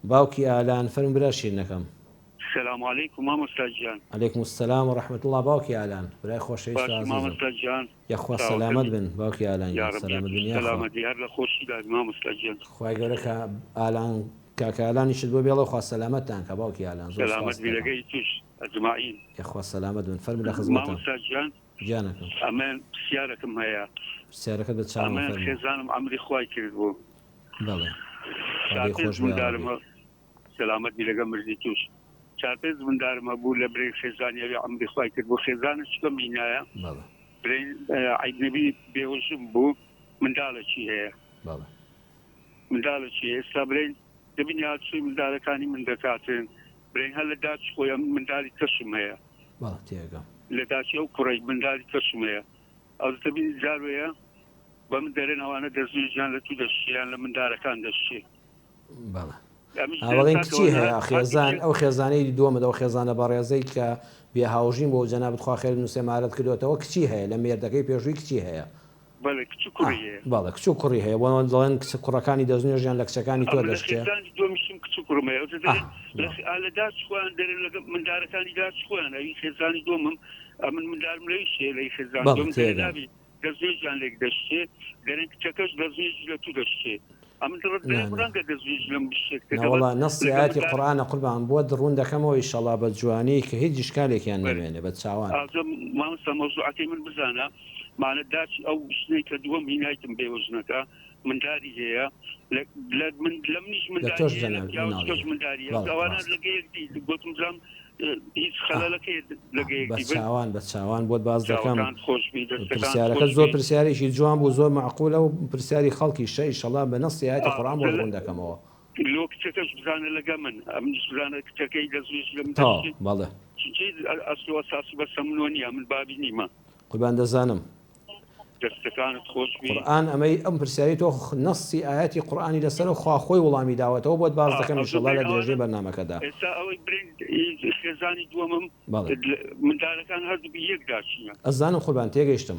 باوکی ئالان فەرموو برا شیرینەکەم. السلام عليكم مامۆستا گیان. عەلەیکم السەلام وەڕەحمەتوڵڵا. باوکی ئالان برای خۆشەویست باشی مامۆستا گیان. یەخوا سەلامەت بن باوکی ئالان. سەلامەت بن سەلامەتی هەر لە خۆشیدا مامۆستا گیان. خوای گەورە کە ئالان کاکە ئالانیشت بۆ بێڵێ خوا سەلامەتتان کە باوکی ئالان. زۆر سەلامەت بیلەگەی توش ئەجمعین. یەخوا سەلامەت بن فەرموو لە خزمەتم. مامۆستا گیان گیانەکەم. ئەمن پرسیارەکەم هەیە. پرسیارەکەت بە چاوم ئەمن فەرموو. خێزانم ئەمری خوای کرد بوو. بەڵێ. خۆش مندارمە سەلامەت بیلەگە مردی توش. چارپێز مندارمە بوو لە برێ خێزانیاوی ئەمری خوای کرد بۆ خێزانش کەم هینایە. بەڵێ. برێن عەیدنەبی بێوەژم بوو منداڵێکی هەیە. بەڵێ. منداڵێکی ئێستا برێن دەبینی هاتووی منداڵەکانی من دەکاتن برێن هەر لە داچ خۆیان منداڵی کەسم هەیە. بەڵێ تێگەم. لە داچی ئەو کوڕی منداڵی کەسم هەیە. ئەو دەبینی جاروەیە بە من دەرێن ئەوانە دەزوێژیان لە تو دەشتیان لە منداڵەکان دەشتێ. بەڵێ. ئەوڵێن کچی هەیە خێزان ئەو خێزانەی دووەمە ئەو خێزانە بەڕێزەی کە بێ هاوژین بۆ جەنابەت خوا خێر نووسێمارەت کردوێتەوە کچی هەیە لە مێردەکەی پێشووی کچی هەیە. بەڵێ کچ و کوڕی هەیە. بەڵێ کچ و کوڕی هەیە بۆ دەڵێن کچ کوڕەکانی دەزنێژیان لە کچەکانی تۆ دەشتێ. دومیشم کچ و کوڕم هەیە لە داچ خۆیان دەرێن لەگە منداڵەکانی داچ خۆیان ئەوی خێزانی دووەمم ئەمن منداڵم لەویشێ لەی خێزان دووەم دەرێنابی دەزوێژیان لێک دەشتێ دەرێن کچەکەش دەزوێژی لە تو دەشتێ. نەوەڵا نەسی ئاەتی قورئانە قوربان بۆ دڕوون دەکەمەوە ئیشەڵا بە جوانی کە هیچ شکالێکیان نەمێنێ بە چاوان. مامۆستا مەوزوعەکەی من بزانە مانە داچی ئەو شتەی کە دووەم هینایتم بێوەژنەکە منداری هەیە لە منیش منداریە ئەوانە لەگەیەکدی گوتم جام هیچ خەلەلەکەی بە چاوان بە چاوان بۆت باز دەکەم پرسیارەکە زۆر پرسیارێکی جوان بوو زۆر معقولە و پرسیاری خەڵکی شە ئیشەڵا بە نەسی ئاەتی قورئان بۆ ڕوون دەکەمەوە. لۆ کچەکەش بزانە لەگە من ئەمنیش بزانە کچەکەی دەزوێژ لە من بەڵێ ئەسڵ ئەساسی بە سەمنۆنیە من بابی نیمە قوربان دەزانم. دەستەکانت خۆش قورئان ئەمەی ئەم پرسیاری تۆ نەسی ئاەتی قورئانی لەسەر خوا خۆی وەڵامی داوەتەوە بۆت باز دەکەم ئیشەڵا لە درێژەی بەرنامەکەدا. ئێستا ئەوەی برین خێزانی دووەمم منداڵەکان هەردوو یەک داچینە. ئەزانم قوربان تێگەیشتم.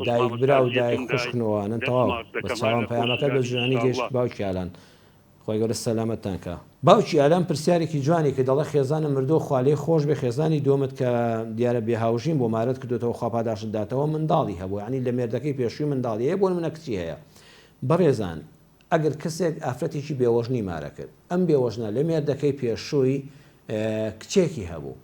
دایک برا و دایک خوشکنەوەوانە تەواو بە چاوان پەیامەکە بە جوانی گەشت باوکی ئالان. خۆی گەورە سەلامەتتان کە. باوکی ئالان پرسیارێکی جوانی کە دەڵێ خێزانە مردووە خوا لێی خۆش بێ خێزانی دووەمت کە دیارە بێهاوژین بۆ مارەت کردوێتەوە خوا پاداشت داتەوە منداڵی هەبوو ینی لە مێردەکەی پێشووی منداڵی هەیە بۆ منە کچی هەیە. بەڕێزان ئەگەر کەسێک ئافرەتێکی بێوەژنی مارە کرد ئەم بێوەژنە لە مێردەکەی پێشووی کچێکی هەبوو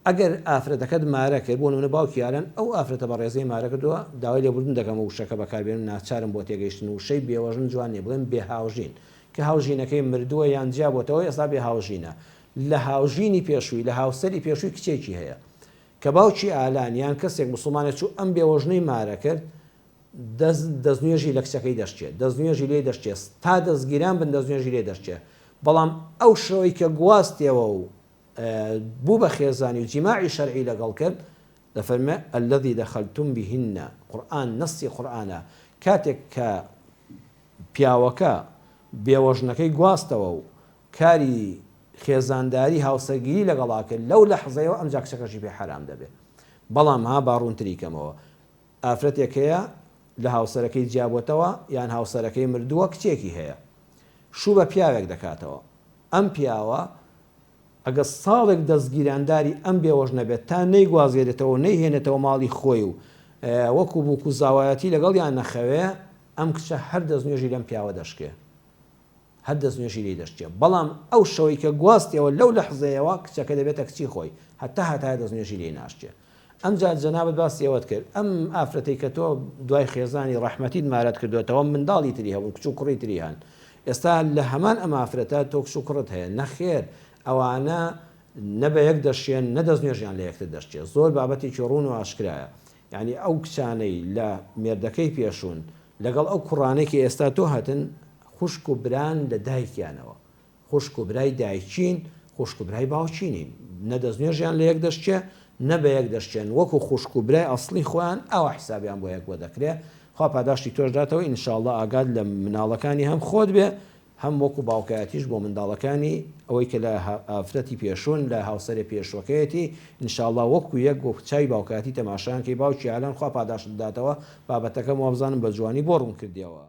ئەگەر ئافرەتەکەت مارە کرد بۆ منە باوکی ئالان ئەو ئافرەتە بە ڕێزەی مارە کردووە داوای لێبوردن دەکەمە وشەکە بەکاربێنم ناچارم بۆ تێگەیشتن وشەی بێوەژن جوانێ بڵێن بێهاوژین کە هاوژینەکەی مردووە یان جیا بۆتەوە ئێستا بێ هاوژینە لە هاوژینی پێشووی لە هاوسەری پێشووی کچێکی هەیە کە باوکی ئالان یان کەسێک مسلمانێک چوو ئەم بێوەژنەی مارە کرد دەستنوێژی لە کچەکەی دەشتێت دەستنوێژی لێ دەشتێت تا دەستگیران بن دەستنوێژی لێ دەشتێت بەڵام ئەو شەوەی کە گواستیەوە و بوو بە خێزانی و جیماعی شەرعی لەگەڵ کرد دەفەرمێ الذي دخلتم بهن قورئان نەسی قورئانە کاتێک کە پیاوەکە بێوەژنەکەی گواستەوە و کاری خێزانداری هاوسەرگیری لەگەڵا کرد لەو لەحزەیەوە ئەمجا کچەکەشی پێ حرام دەبێت. بەڵام ها باڕوونتریکەمەوە ئافرەتێکەیە لە هاوسەرەکەی جیابەتەوە یان هاوسەرەکەی مردووە کچێکی هەیە شوو بە پیاوێک دەکاتەوە ئەم پیاوە ئەگە ساڵێک دەستگیرانداری ئەم بێوەژنە بێت تا نەیگوازێتەوە نەیهێنێتەوە ماڵی خۆی و وەکو بووکو زاوایەتی لەگەڵ یان نەخەوێ ئەم کچە هەر دەستنوێژی لەم پیاوە دەشکێ هەر دەستنوێژی لێ دەشتێ بەڵام ئەو شەوەی کە گواستیەوە لەو لەحزەیەوە کچەکە دەبێتە کچی خۆی هەتا دەستنوێژی لێ ناشتێ. ئەم جا جەنابەت باسی ئەوەت کرد ئەم ئافرەتەی کە تۆ دوای خێزانی ڕەحمەتیت مارەت کردوێتەوە منداڵی تری هەبوو کچ و کوڕی تری هەن ئێستا لە هەمان ئەم ئافرەتە تۆ کچ و کوڕت هەیە نەخێر ئەوانە نە بە یەک دەشێن نەدەستنوێژیان لە یەکتر دەشتێت زۆر بابەتێکی ڕوون و ئاشکرایە یعنی ئەو کچانەی لە مێردەکەی پێشوون لەگەڵ ئەو کوڕانێکی ئێستا تۆ هاتن خوشک و بران لە دایکیانەوە خوشک و برای دایکین خوشک و برای باوچینین نەدەستنوێژیان لە یەک دەشتێ نە بە یەک دەشتێن وەکو خوشک و برای ئەسڵی خۆیان ئەوە حسابیان بۆ یەک بۆ دەکرێت خوا پاداشتی تۆش داتەوە ئینشاءڵڵا ئاگاد لە مناڵەکانی هەم خۆت بێ هەم وەکو باوکایەتیش بۆ منداڵەکانی ئەوەی کە لە ئافرەتی پێشوون لە هاوسەری پێشوەکەیەتی ئینشاءڵڵا وەکو یەک بۆ چای باوکاتی تەماشایان کەی باوکی ئالان خوا پاداشت داتەوە بابەتەکە وابزانم بە جوانی بۆ ڕوون کردیەوە.